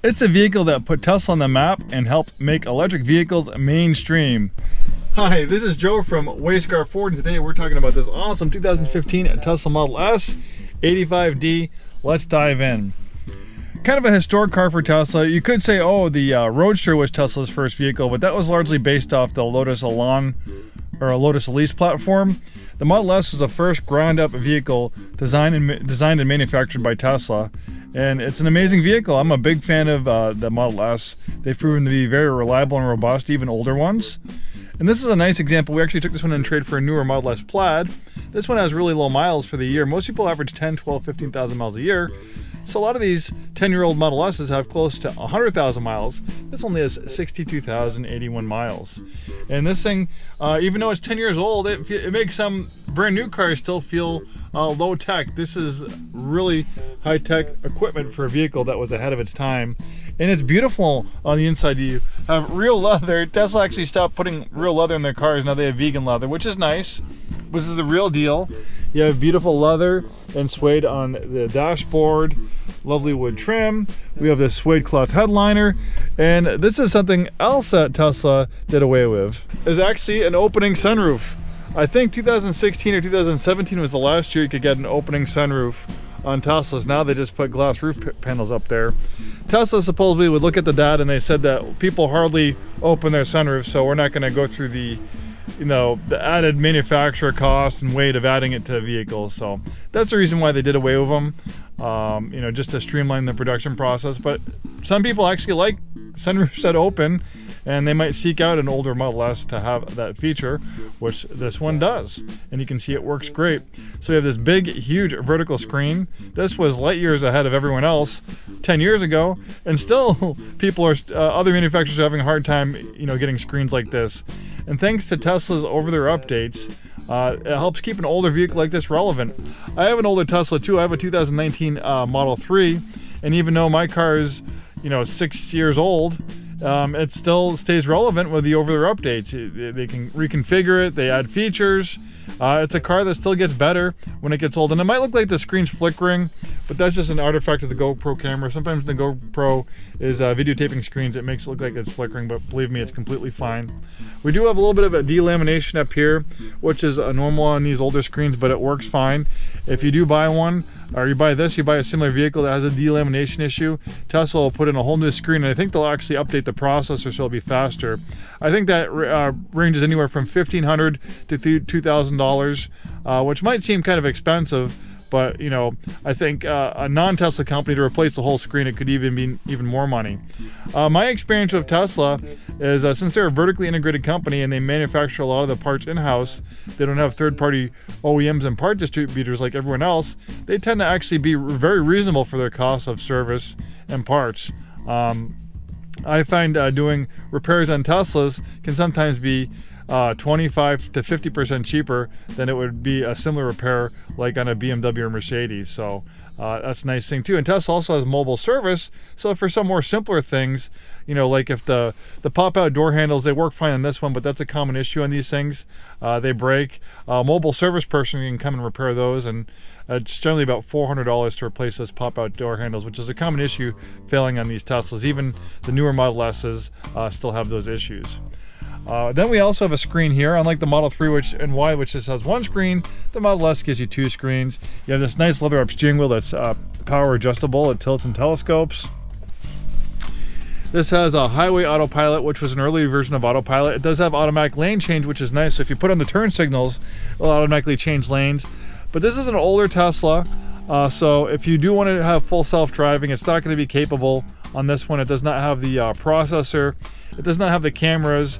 It's a vehicle that put Tesla on the map and helped make electric vehicles mainstream. Hi, this is Joe from Scarff Ford, and today we're talking about this awesome 2015 Tesla Model S 85D. Let's dive in. Kind of a historic car for Tesla. You could say, oh, the Roadster was Tesla's first vehicle, but that was largely based off the Lotus Elan or a Lotus Elise platform. The Model S was the first ground-up vehicle designed and manufactured by Tesla, and it's an amazing vehicle. I'm a big fan of the Model S. They've proven to be very reliable and robust, even older ones. And this is a nice example. We actually took this one in trade for a newer Model S Plaid. This one has really low miles for the year. Most people average 10, 12, 15,000 miles a year. So a lot of these 10-year-old Model S's have close to 100,000 miles. This only has 62,081 miles. And this thing, even though it's 10 years old, it makes some brand new cars still feel low tech. This is really high tech equipment for a vehicle that was ahead of its time. And it's beautiful on the inside. You have real leather. Tesla actually stopped putting real leather in their cars. Now they have vegan leather, which is nice. This is the real deal. You have beautiful leather and suede on the dashboard, lovely wood trim. We have this suede cloth headliner, and this is something else that Tesla did away with. Is actually an opening sunroof. I think 2016 or 2017 was the last year you could get an opening sunroof on Teslas. Now they just put glass roof panels up there. Tesla supposedly would look at the data and they said that people hardly open their sunroof, so we're not going to go through the the added manufacturer cost and weight of adding it to a vehicle. So that's the reason why they did away with them, just to streamline the production process. But some people actually like sunroofs that open, and they might seek out an older Model S to have that feature, which this one does. And you can see it works great. So we have this big, huge vertical screen. This was light years ahead of everyone else 10 years ago, and still people are, other manufacturers are having a hard time, getting screens like this. And thanks to Tesla's over-the-air updates, it helps keep an older vehicle like this relevant. I have an older Tesla too. I have a 2019 Model 3, and even though my car is, 6 years old, it still stays relevant with the over-the-air updates. They can reconfigure it, they add features. It's a car that still gets better when it gets old. And it might look like the screen's flickering, but that's just an artifact of the GoPro camera. Sometimes the GoPro is videotaping screens. It makes it look like it's flickering, but believe me, it's completely fine. We do have a little bit of a delamination up here, which is normal on these older screens, but it works fine. If you do buy one, or you buy a similar vehicle that has a delamination issue, Tesla will put in a whole new screen, and I think they'll actually update the processor so it'll be faster. I think that ranges anywhere from $1,500 to $2,000, which might seem kind of expensive, but I think a non-Tesla company to replace the whole screen, it could even be even more money. My experience with Tesla is since they're a vertically integrated company and they manufacture a lot of the parts in-house, they don't have third-party OEMs and part distributors like everyone else. They tend to actually be very reasonable for their cost of service and parts. I find doing repairs on Teslas can sometimes be 25 to 50% cheaper than it would be a similar repair like on a BMW or Mercedes. So that's a nice thing too. And Tesla also has mobile service. So for some more simpler things, like if the pop-out door handles, they work fine on this one, but that's a common issue on these things. They break. Mobile service person can come and repair those, and it's generally about $400 to replace those pop-out door handles, which is a common issue failing on these Teslas. Even the newer Model S's still have those issues. Then we also have a screen here, unlike the Model 3 and Y, which just has one screen. The Model S gives you two screens. You have this nice leather-up steering wheel that's power adjustable. It tilts and telescopes. This has a highway autopilot, which was an early version of autopilot. It does have automatic lane change, which is nice. So if you put on the turn signals, it'll automatically change lanes. But this is an older Tesla, so if you do want to have full self-driving, it's not going to be capable on this one. It does not have the processor. It does not have the cameras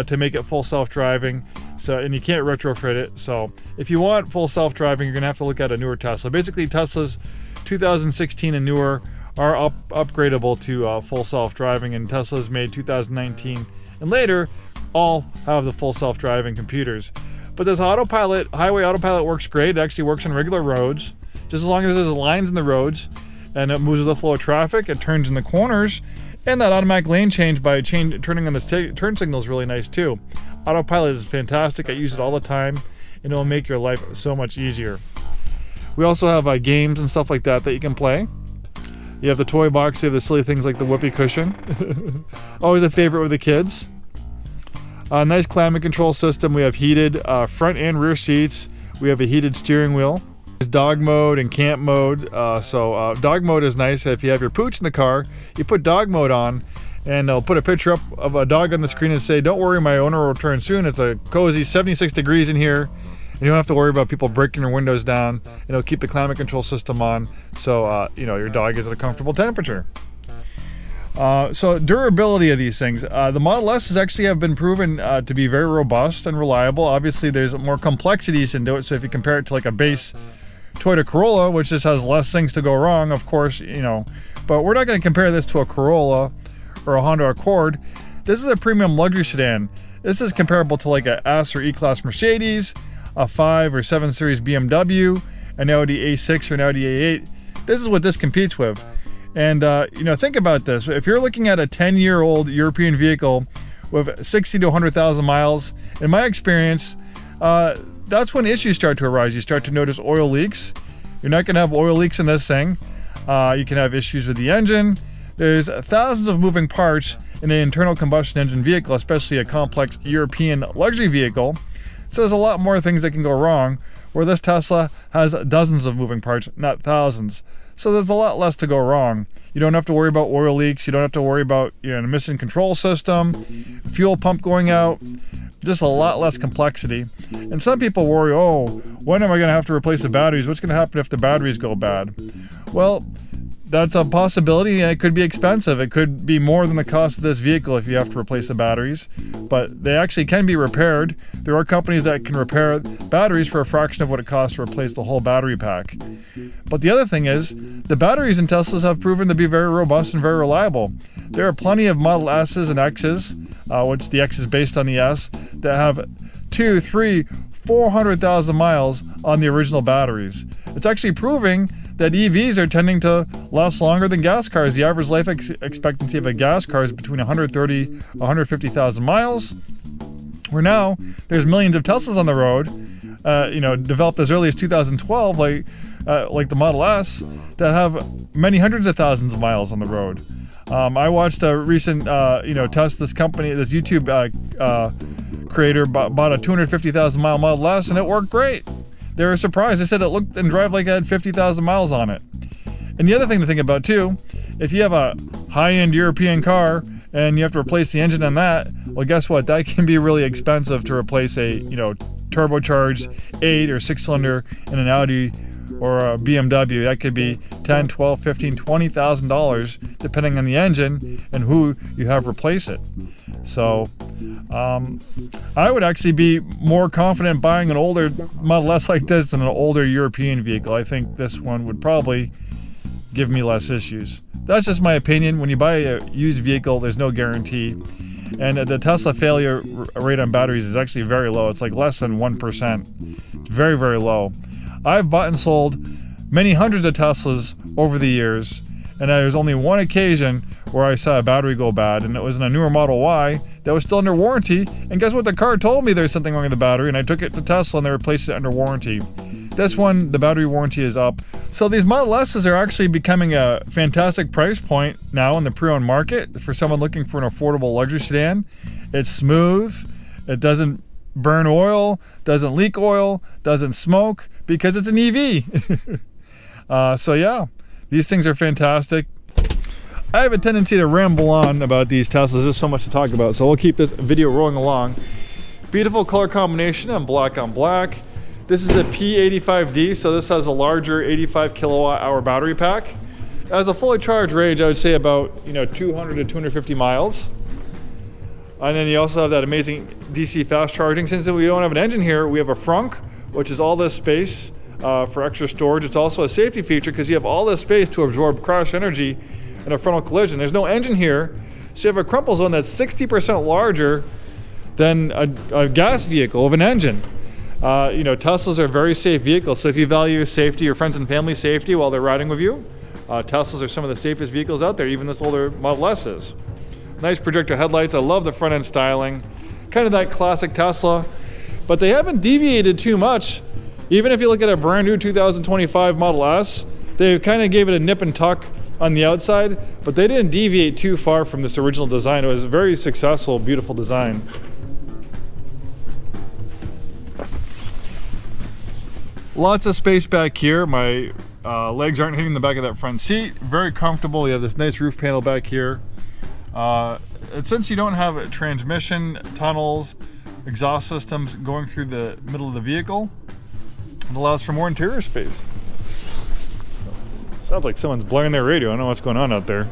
to make it full self-driving, and you can't retrofit it. So if you want full self-driving, you're gonna have to look at a newer Tesla. Basically, Teslas 2016 and newer are upgradable to full self-driving, and Teslas made 2019 and later all have the full self-driving computers. But this highway autopilot works great. It actually works on regular roads, just as long as there's lines in the roads, and it moves with the flow of traffic. It turns in the corners. And that automatic lane change by turning on the turn signal is really nice too. Autopilot is fantastic. I use it all the time, and it will make your life so much easier. We also have games and stuff like that you can play. You have the toy box, you have the silly things like the whoopee cushion. Always a favorite with the kids. Nice climate control system. We have heated front and rear seats. We have a heated steering wheel. There's dog mode and camp mode. Dog mode is nice. If you have your pooch in the car, you put dog mode on, and they'll put a picture up of a dog on the screen and say, "Don't worry, my owner will return soon. It's a cozy 76 degrees in here." And you don't have to worry about people breaking their windows down. It'll keep the climate control system on, so your dog is at a comfortable temperature. So durability of these things. The Model S actually have been proven to be very robust and reliable. Obviously, there's more complexities into it. So if you compare it to like a base Toyota Corolla, which just has less things to go wrong, of course, but we're not going to compare this to a Corolla or a Honda Accord. This is a premium luxury sedan. This is comparable to like a S or E-Class Mercedes, a 5 or 7 Series BMW, an Audi A6 or an Audi A8. This is what this competes with. And think about this. If you're looking at a 10-year-old European vehicle with 60 to 100,000 miles, in my experience, that's when issues start to arise. You start to notice oil leaks. You're not going to have oil leaks in this thing. You can have issues with the engine. There's thousands of moving parts in an internal combustion engine vehicle, especially a complex European luxury vehicle. So there's a lot more things that can go wrong, where this Tesla has dozens of moving parts, not thousands. So there's a lot less to go wrong. You don't have to worry about oil leaks. You don't have to worry about an emission control system, fuel pump going out. Just a lot less complexity. And some people worry, when am I going to have to replace the batteries? What's going to happen if the batteries go bad? Well, that's a possibility, and it could be expensive. It could be more than the cost of this vehicle if you have to replace the batteries, but they actually can be repaired. There are companies that can repair batteries for a fraction of what it costs to replace the whole battery pack. But the other thing is, the batteries in Teslas have proven to be very robust and very reliable. There are plenty of Model S's and X's, which the X is based on the S, that have 200,000, 300,000, 400,000 miles on the original batteries. It's actually proving that EVs are tending to last longer than gas cars. The average life expectancy of a gas car is between 130,000 and 150,000 miles. Where now, there's millions of Teslas on the road, developed as early as 2012, like the Model S, that have many hundreds of thousands of miles on the road. I watched a recent, test. This company, this YouTube creator bought a 250,000 mile Model S, and it worked great. They were surprised. They said it looked and drive like it had 50,000 miles on it. And the other thing to think about too, if you have a high-end European car and you have to replace the engine on that, well, guess what? That can be really expensive to replace a, turbocharged 8 or 6-cylinder in an Audi or a BMW. That could be $10, $12, $15, $20,000 depending on the engine and who you have replace it. So I would actually be more confident buying an older Model S like this than an older European vehicle. I think this one would probably give me less issues. That's just my opinion. When you buy a used vehicle, there's no guarantee. And the Tesla failure rate on batteries is actually very low. It's like less than 1%. It's very, very low. I've bought and sold many hundreds of Teslas over the years, and there's only one occasion where I saw a battery go bad, and it was in a newer Model Y that was still under warranty. And guess what? The car told me there's something wrong with the battery, and I took it to Tesla and they replaced it under warranty. This one, the battery warranty is up. So these Model S's are actually becoming a fantastic price point now in the pre-owned market for someone looking for an affordable luxury sedan. It's smooth. It doesn't burn oil, doesn't leak oil, doesn't smoke, because it's an EV. So yeah, these things are fantastic. I have a tendency to ramble on about these Teslas. There's so much to talk about, so we'll keep this video rolling along. Beautiful color combination on black on black. This is a P85D, so this has a larger 85 kilowatt hour battery pack. As a fully charged range, I would say about 200 to 250 miles. And then you also have that amazing DC fast charging. Since we don't have an engine here, we have a frunk, which is all this space for extra storage. It's also a safety feature because you have all this space to absorb crash energy in a frontal collision. There's no engine here, so you have a crumple zone that's 60% larger than a gas vehicle with an engine. Teslas are very safe vehicles, so if you value safety, your friends and family safety while they're riding with you, Teslas are some of the safest vehicles out there, even this older Model S is. Nice projector headlights. I love the front end styling. Kind of that classic Tesla, but they haven't deviated too much. Even if you look at a brand new 2025 Model S, they kind of gave it a nip and tuck on the outside, but they didn't deviate too far from this original design. It was a very successful, beautiful design. Lots of space back here. My legs aren't hitting the back of that front seat. Very comfortable. You have this nice roof panel back here. And since you don't have transmission, tunnels, exhaust systems going through the middle of the vehicle, it allows for more interior space. Sounds like someone's blaring their radio. I don't know what's going on out there.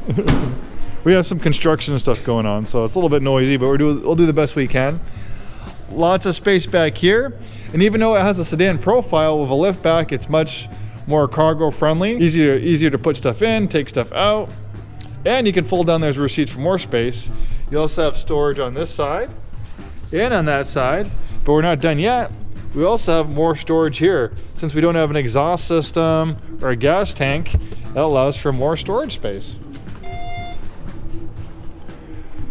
We have some construction and stuff going on, so it's a little bit noisy, but we'll do the best we can. Lots of space back here. And even though it has a sedan profile with a lift back, it's much more cargo friendly. Easier to put stuff in, take stuff out. And you can fold down those rear seats for more space. You also have storage on this side and on that side, but we're not done yet. We also have more storage here. Since we don't have an exhaust system or a gas tank, that allows for more storage space.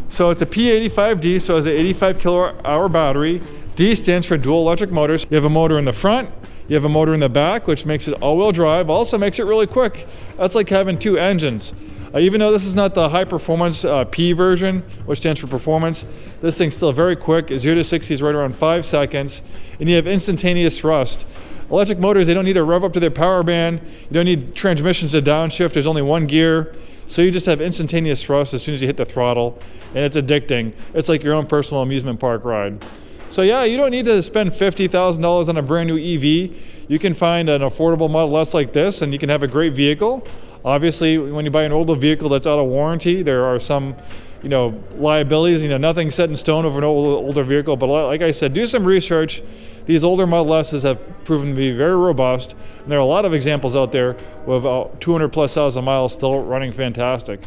So it's a P85D, so it has an 85 kilowatt hour battery. D stands for dual electric motors. You have a motor in the front, you have a motor in the back, which makes it all-wheel drive, also makes it really quick. That's like having two engines. Even though this is not the high performance P version, which stands for performance, this thing's still very quick. 0 to 60 is right around 5 seconds, and you have instantaneous thrust. Electric motors, they don't need to rev up to their power band. You don't need transmissions to downshift. There's only one gear. So you just have instantaneous thrust as soon as you hit the throttle, and it's addicting. It's like your own personal amusement park ride. So yeah, you don't need to spend $50,000 on a brand new EV. You can find an affordable Model S like this, and you can have a great vehicle. Obviously, when you buy an older vehicle that's out of warranty, there are some, liabilities. Nothing's set in stone over an older vehicle. But like I said, do some research. These older Model S's have proven to be very robust, and there are a lot of examples out there with 200+ thousand miles still running fantastic.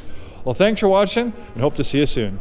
Well, thanks for watching, and hope to see you soon.